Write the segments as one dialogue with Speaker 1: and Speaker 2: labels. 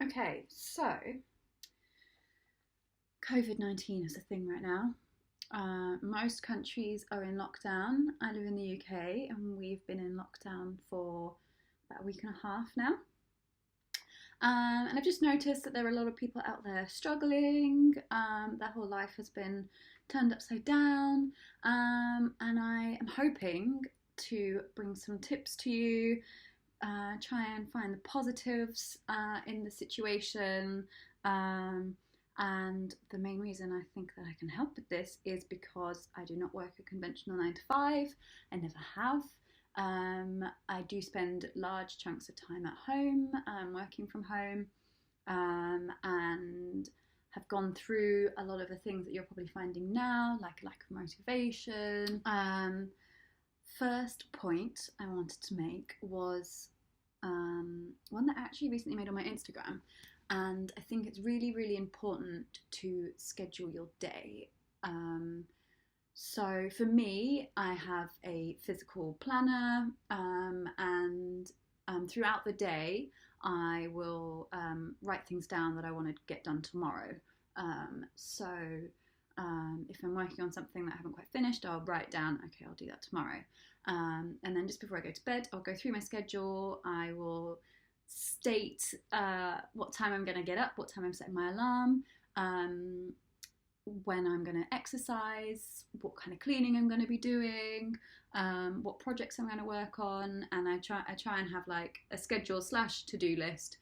Speaker 1: Okay, so COVID-19 is a thing right now. Most countries are in lockdown. I live in the UK and we've been in lockdown for about a week and a half now. And I've just noticed that there are a lot of people out there struggling. Their whole life has been turned upside down. And I am hoping to bring some tips to you, try and find the positives in the situation. And the main reason I think that I can help with this is because I do not work a conventional 9 to 5. I never have. I do spend large chunks of time at home, working from home, and have gone through a lot of the things that you're probably finding now, like lack of motivation. First point I wanted to make was one that I actually recently made on my Instagram, and I think it's really, really important to schedule your day. So for me, I have a physical planner, and throughout the day, I will write things down that I want to get done tomorrow. So if I'm working on something that I haven't quite finished, I'll write down, okay, I'll do that tomorrow. And then just before I go to bed, I'll go through my schedule. I will state what time I'm going to get up, what time I'm setting my alarm, when I'm going to exercise, what kind of cleaning I'm going to be doing, what projects I'm going to work on, and I try and have like a schedule / to-do list,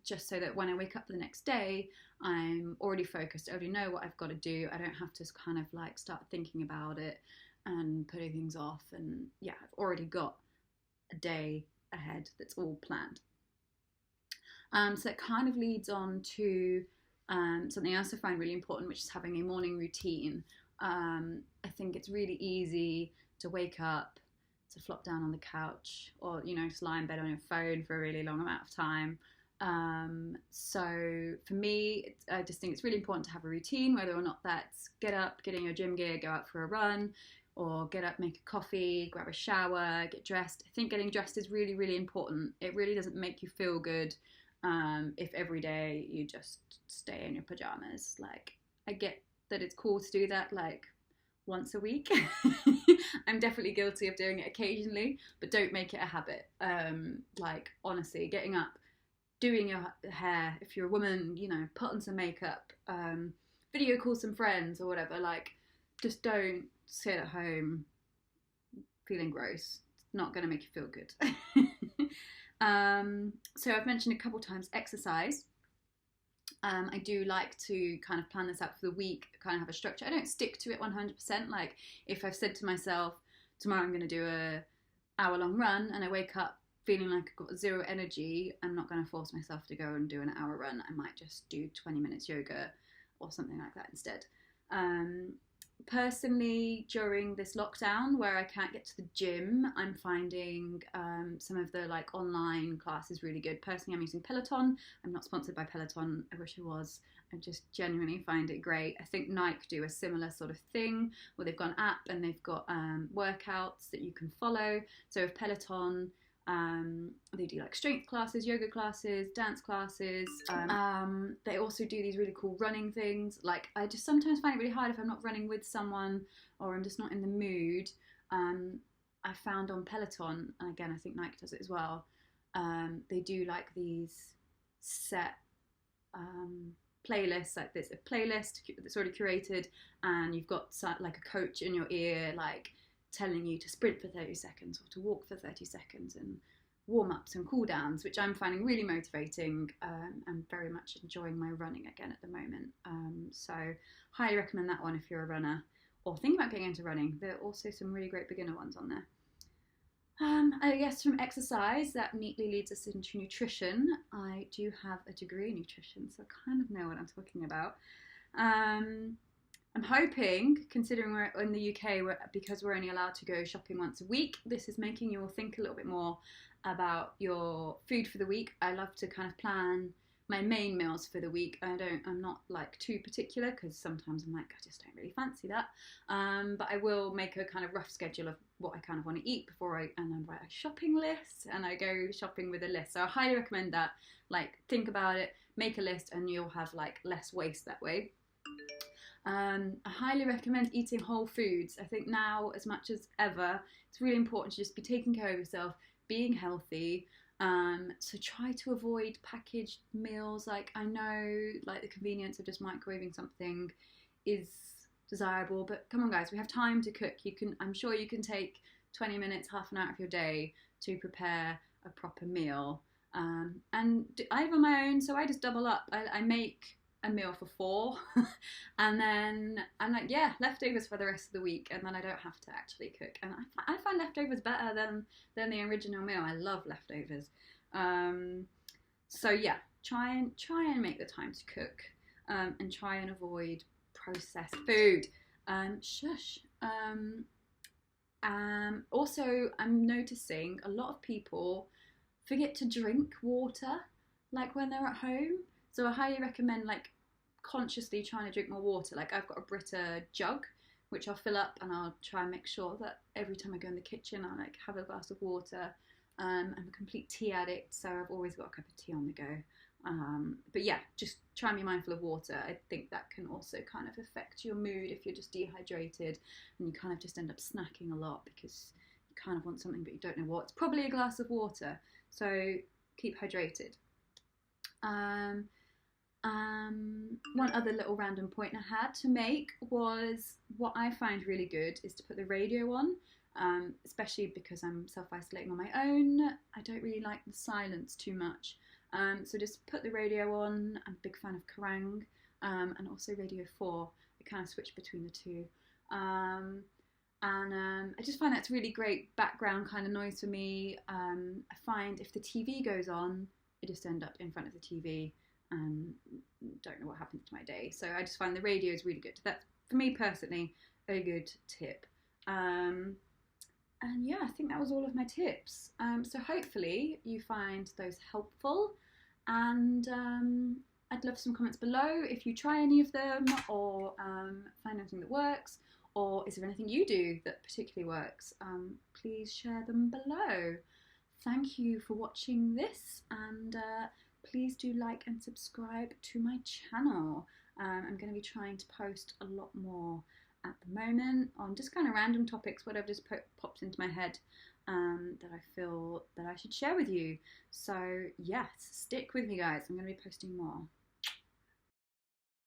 Speaker 1: just so that when I wake up the next day, I'm already focused. I already know what I've got to do. I don't have to kind of like start thinking about it and putting things off. And yeah, I've already got a day ahead that's all planned. So it kind of leads on to something else I find really important, which is having a morning routine. I think it's really easy to wake up, to flop down on the couch, or just lie in bed on your phone for a really long amount of time. So for me, I just think it's really important to have a routine, whether or not that's get up, get in your gym gear, go out for a run, or get up, make a coffee, grab a shower, get dressed. I think getting dressed is really, really important. It really doesn't make you feel good if every day you just stay in your pajamas. Like, I get that it's cool to do that like once a week. I'm definitely guilty of doing it occasionally, but don't make it a habit. Like, honestly, getting up, doing your hair, if you're a woman, put on some makeup, video call some friends or whatever. Like, just don't sit at home feeling gross. It's not going to make you feel good. So I've mentioned a couple times exercise. I do like to kind of plan this out for the week, kind of have a structure. I don't stick to it 100%. Like, if I've said to myself, tomorrow I'm going to do a hour-long run, and I wake up feeling like I've got zero energy, I'm not going to force myself to go and do an hour run. I might just do 20 minutes yoga or something like that instead. Personally, during this lockdown where I can't get to the gym, I'm finding some of the like online classes really good. Personally, I'm using Peloton. I'm not sponsored by Peloton. I wish I was. I just genuinely find it great. I think Nike do a similar sort of thing where they've got an app and they've got workouts that you can follow. So with Peloton, they do like strength classes, yoga classes, dance classes. They also do these really cool running things. Like, I just sometimes find it really hard if I'm not running with someone or I'm just not in the mood. I found on Peloton, and again I think Nike does it as well, they do like these set playlists. Like, there's a playlist that's already curated, and you've got like a coach in your ear, like telling you to sprint for 30 seconds or to walk for 30 seconds, and warm-ups and cool-downs, which I'm finding really motivating. I'm very much enjoying my running again at the moment. So highly recommend that one if you're a runner or think about getting into running. There are also some really great beginner ones on there. I guess from exercise, that neatly leads us into nutrition. I do have a degree in nutrition, so I kind of know what I'm talking about. I'm hoping, considering we're in the UK, because we're only allowed to go shopping once a week, this is making you all think a little bit more about your food for the week. I love to kind of plan my main meals for the week. I'm not like too particular, because sometimes I'm like, I just don't really fancy that. But I will make a kind of rough schedule of what I kind of want to eat and I write a shopping list, and I go shopping with a list. So I highly recommend that. Like, think about it, make a list, and you'll have like less waste that way. I highly recommend eating whole foods. I think now, as much as ever, it's really important to just be taking care of yourself, being healthy. So try to avoid packaged meals. Like, I know, like, the convenience of just microwaving something is desirable, but come on, guys, we have time to cook. I'm sure you can take 20 minutes, half an hour of your day to prepare a proper meal. And I have on my own, so I just double up. I make a meal for 4 and then I'm like, yeah, leftovers for the rest of the week, and then I don't have to actually cook. And I find leftovers better than the original meal. I love leftovers. So yeah, try and make the time to cook, and try and avoid processed food. Shush. Also, I'm noticing a lot of people forget to drink water, like when they're at home. So I highly recommend, like, consciously trying to drink more water. Like, I've got a Brita jug, which I'll fill up, and I'll try and make sure that every time I go in the kitchen, I like have a glass of water. I'm a complete tea addict, so I've always got a cup of tea on the go. But yeah, just try and be mindful of water. I think that can also kind of affect your mood if you're just dehydrated and you kind of just end up snacking a lot because you kind of want something but you don't know what. It's probably a glass of water, so keep hydrated. One other little random point I had to make was, what I find really good is to put the radio on, especially because I'm self-isolating on my own. I don't really like the silence too much. So just put the radio on. I'm a big fan of Kerrang, and also Radio 4. I kind of switch between the two. And I just find that's really great background kind of noise for me. I find if the TV goes on, I just end up in front of the TV and don't know what happens to my day. So I just find the radio is really good. That's, for me personally, a good tip. And yeah, I think that was all of my tips. So hopefully you find those helpful, and I'd love some comments below if you try any of them, or find anything that works, or is there anything you do that particularly works. Please share them below. Thank you for watching this, and please do like and subscribe to my channel. I'm going to be trying to post a lot more at the moment on just kind of random topics, whatever just pops into my head that I feel that I should share with you. So yes, stick with me, guys. I'm going to be posting more.